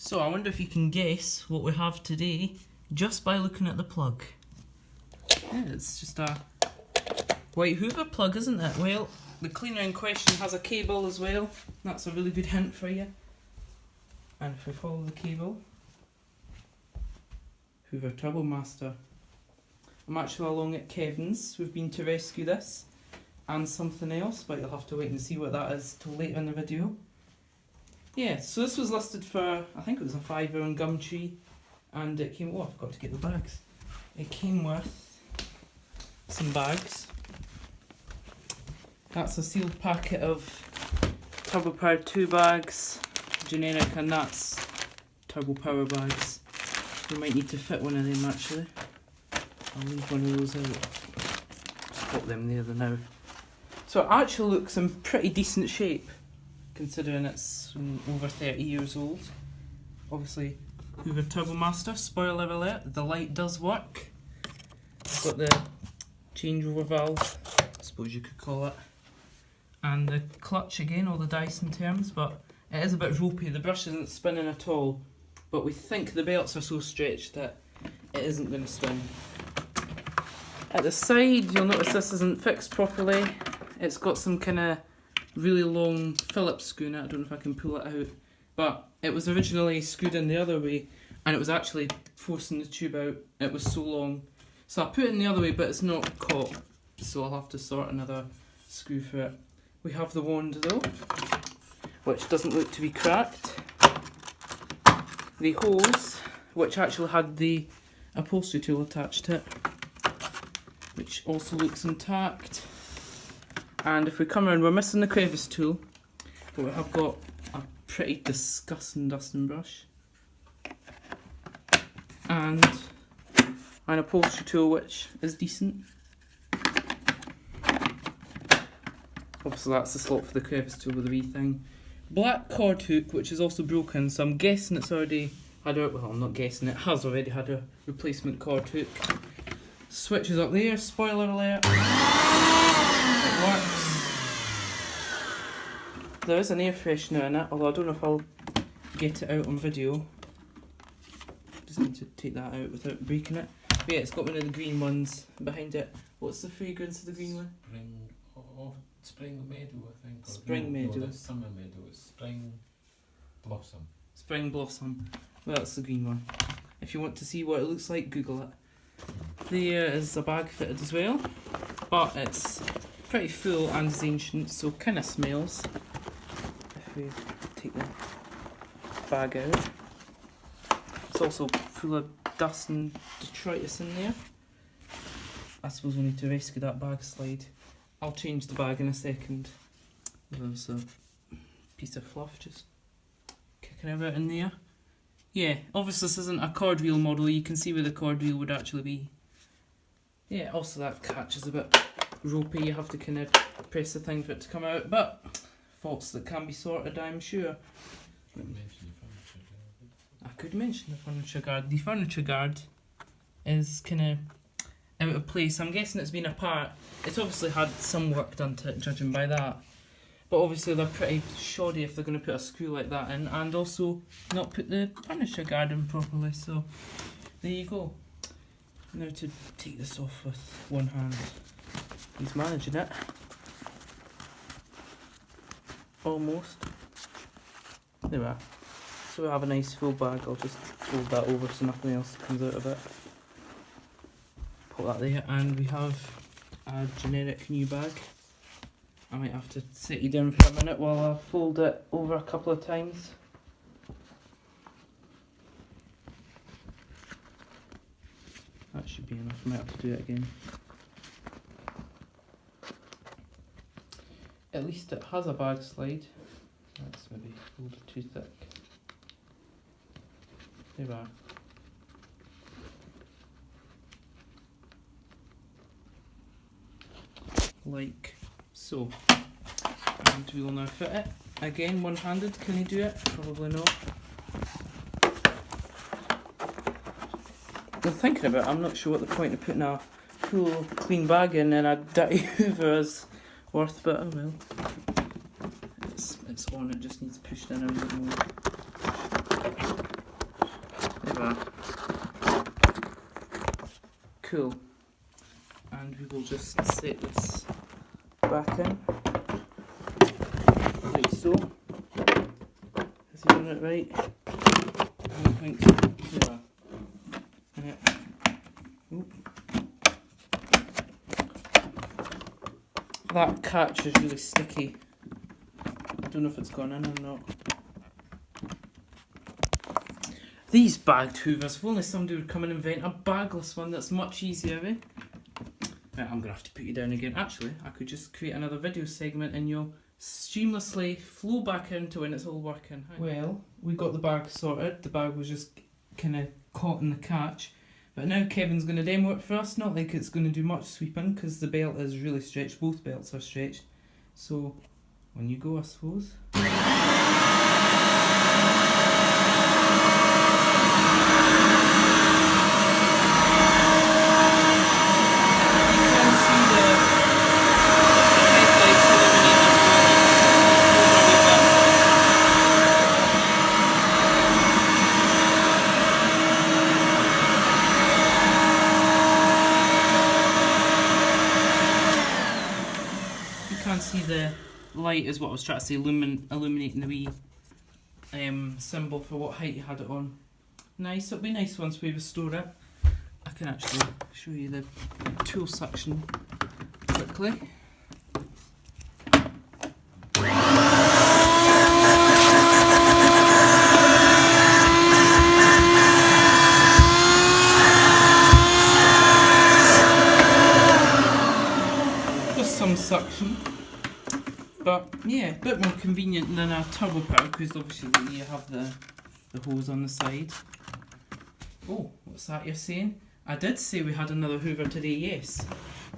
So I wonder if you can guess what we have today just by looking at the plug. Yeah, it's just a white Hoover plug, isn't it? Well, the cleaner in question has a cable as well. That's a really good hint for you. And if we follow the cable, Hoover Turbomaster. I'm actually along at Kevin's. We've been to rescue this and something else, but you'll have to wait and see what that is till later in the video. Yeah, so this was listed for, I think it was a £5 on Gumtree, and it came, oh I forgot to get the bags. It came with some bags. That's a sealed packet of Turbo Power 2 bags, generic, and that's Turbo Power bags. You might need to fit one of them actually. I'll leave one of those out. Just put them there now. So it actually looks in pretty decent shape, considering it's over 30 years old. Obviously, Hoover Turbomaster, spoiler alert, the light does work. It's got the changeover valve, I suppose you could call it. And the clutch again, all the dice in terms, but it is a bit ropey. The brush isn't spinning at all, but we think the belts are so stretched that it isn't going to spin. At the side, you'll notice this isn't fixed properly. It's got some kind of really long Phillips screw in it. I don't know if I can pull it out, but it was originally screwed in the other way, and it was actually forcing the tube out. It was so long, so I put it in the other way, but it's not caught, so I'll have to sort another screw for it. We have the wand though, which doesn't look to be cracked. The hose, which actually had the upholstery tool attached to it, which also looks intact. And if we come around, we're missing the crevice tool, but we have got a pretty disgusting dusting brush and an upholstery tool which is decent. Obviously that's the slot for the crevice tool with the wee thing. Black cord hook, which is also broken, so I'm guessing it's already had a, well I'm not guessing, it has already had a replacement cord hook. Switches up there, spoiler alert. It works. There is an air freshener in it, although I don't know if I'll get it out on video. Just need to take that out without breaking it. But yeah, it's got one of the green ones behind it. What's the fragrance of the green one? Spring Meadow, I think. Spring Meadow. No, Summer Meadow. It's Spring Blossom. Spring Blossom. Well, that's the green one. If you want to see what it looks like, Google it. There is a bag fitted as well, but it's pretty full and is ancient, so kind of smells. If we take the bag out, it's also full of dust and detritus in there. I suppose we need to rescue that bag slide. I'll change the bag in a second. There's a piece of fluff just kicking about in there. Yeah, obviously this isn't a cord wheel model, you can see where the cord wheel would actually be. Yeah, also that catch is a bit ropey, you have to kind of press the thing for it to come out, but faults that can be sorted, I'm sure. I could mention the furniture guard. The furniture guard is kind of out of place. I'm guessing it's been apart. It's obviously had some work done to it, judging by that. But obviously they're pretty shoddy if they're going to put a screw like that in, and also not put the furniture guard in properly, so there you go. Now to take this off with one hand. He's managing it. Almost. There we are. So we have a nice full bag. I'll just fold that over so nothing else comes out of it. Put that there, and we have a generic new bag. I might have to sit you down for a minute while I fold it over a couple of times. That should be enough, I might have to do it again. At least it has a bag slide. That's maybe folded too thick. There we are. Like so. And we will now fit it. Again, one-handed, can you do it? Probably not. I'm thinking about it, I'm not sure what the point of putting a full clean bag in and a dirty Hoover is worth, but oh well. It's on, it just needs pushed in a little more. There we are. Cool. And we will just set this back in. Like so. Is he doing it right? I don't think so. There we are. Yeah. Oop. That catch is really sticky. I don't know if it's gone in or not. These bagged hoovers, if only somebody would come and invent a bagless one that's much easier, eh? Right, I'm going to have to put you down again. Actually, I could just create another video segment and you'll seamlessly flow back into when it's all working. Well, we got the bag sorted. The bag was just kind of caught in the catch. But now Kevin's going to demo it for us. Not like it's going to do much sweeping because the belt is really stretched. Both belts are stretched. So, when you go, I suppose. See the light is what I was trying to say, illuminating the wee symbol for what height you had it on. Nice, it'll be nice once we restore it. I can actually show you the tool section quickly. Just some suction. But yeah, a bit more convenient than a turbo power because obviously you have the hose on the side. Oh, what's that you're saying? I did say we had another Hoover today, yes.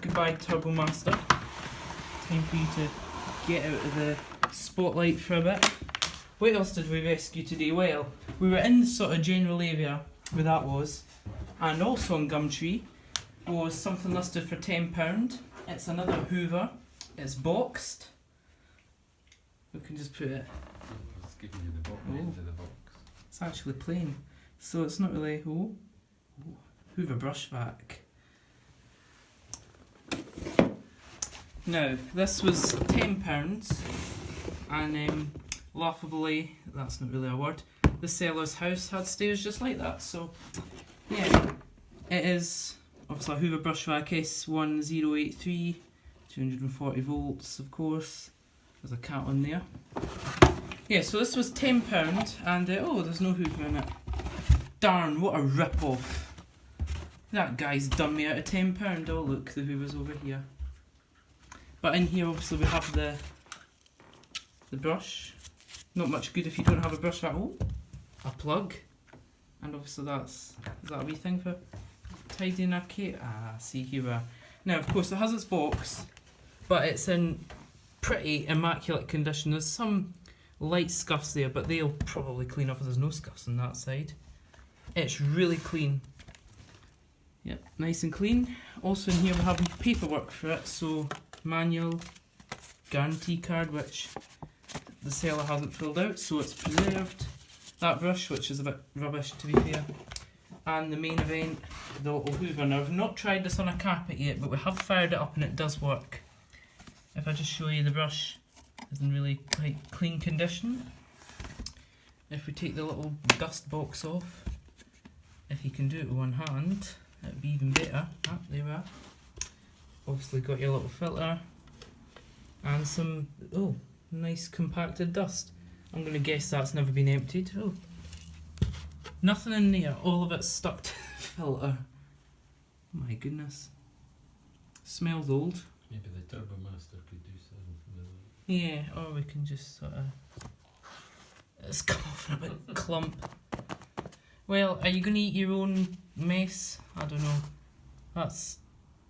Goodbye Turbomaster. Time for you to get out of the spotlight for a bit. What else did we rescue today? Well, we were in the sort of general area where that was, and also on Gumtree was something listed for £10. It's another Hoover. It's boxed. We can just put it. It's giving you the bottom end of the box. It's actually plain, so it's not really. Oh, Hoover Brushvac. Now this was £10, and laughably, that's not really a word. The seller's house had stairs just like that, so yeah, it is obviously a Hoover Brushvac S1083, 240 volts, of course. There's a cat on there. Yeah, so this was £10 and oh, there's no Hoover in it. Darn, what a rip-off. That guy's done me out of £10. Oh look, the Hoover's over here. But in here obviously we have the brush. Not much good if you don't have a brush at all. A plug. And obviously is that a wee thing for tidying our kit? Ah, see here we are. Now of course it has its box, but it's in pretty immaculate condition. There's some light scuffs there, but they'll probably clean off if there's no scuffs on that side. It's really clean. Yep, nice and clean. Also in here we have paperwork for it, so manual, guarantee card, which the seller hasn't filled out, so it's preserved. That brush, which is a bit rubbish to be fair. And the main event, the little Hoover. Now I've not tried this on a carpet yet, but we have fired it up and it does work. If I just show you, the brush is in really quite clean condition. If we take the little dust box off, if you can do it with one hand, it'd be even better. Ah, there we are. Obviously got your little filter and some, oh, nice compacted dust. I'm going to guess that's never been emptied. Oh, nothing in there, all of it's stuck to the filter. My goodness. Smells old. Maybe the Turbomaster could do something with that. Yeah, or we can just sort of... It's come off in a bit clump. Well, are you going to eat your own mess? I don't know. That's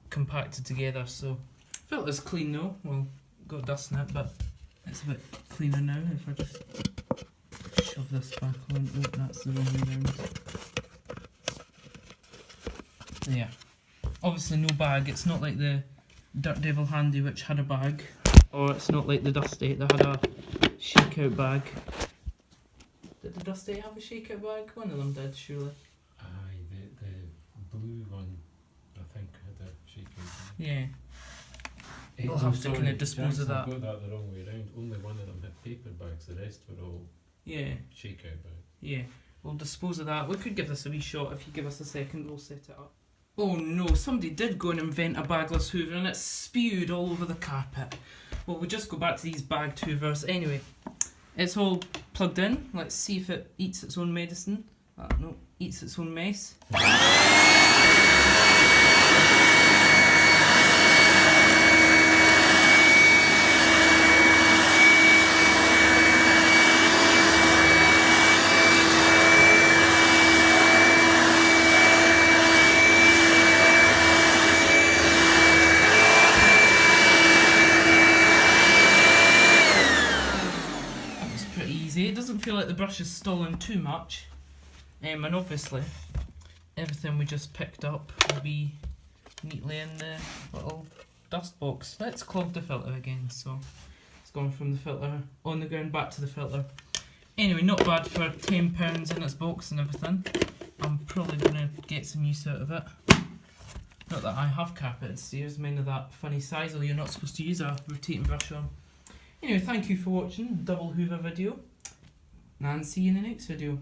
compacted together, so... Filter's clean though. Well, got dust in it, but it's a bit cleaner now if I just shove this back on. Oh, that's the wrong way round. There. Obviously no bag. It's not like the Dirt Devil Handy which had a bag, or it's not like the Dusty that had a shake out bag. Did the Dusty have a shakeout bag? One of them did, surely. Aye, the blue one, I think, had a shaking bag. Yeah. We'll no, have to sorry, kind of dispose of Jackson that. got that the wrong way round. Only one of them had paper bags, the rest were all Yeah, shakeout bags. yeah. We'll dispose of that. We could give this a wee shot. If you give us a second, we'll set it up. Oh no, somebody did go and invent a bagless Hoover and it's spewed all over the carpet. Well, we'll just go back to these bagged Hoovers. Anyway, it's all plugged in. Let's see if it eats its own medicine. No, eats its own mess. It doesn't feel like the brush is stalling too much, and obviously everything we just picked up will be neatly in the little dust box. Let's clog the filter again, so it's gone from the filter on the ground back to the filter. Anyway, not bad for £10 in its box and everything. I'm probably going to get some use out of it. Not that I have carpeted stairs, mine are that funny size, or you're not supposed to use a rotating brush on. Anyway, thank you for watching the double Hoover video. And see you in the next video.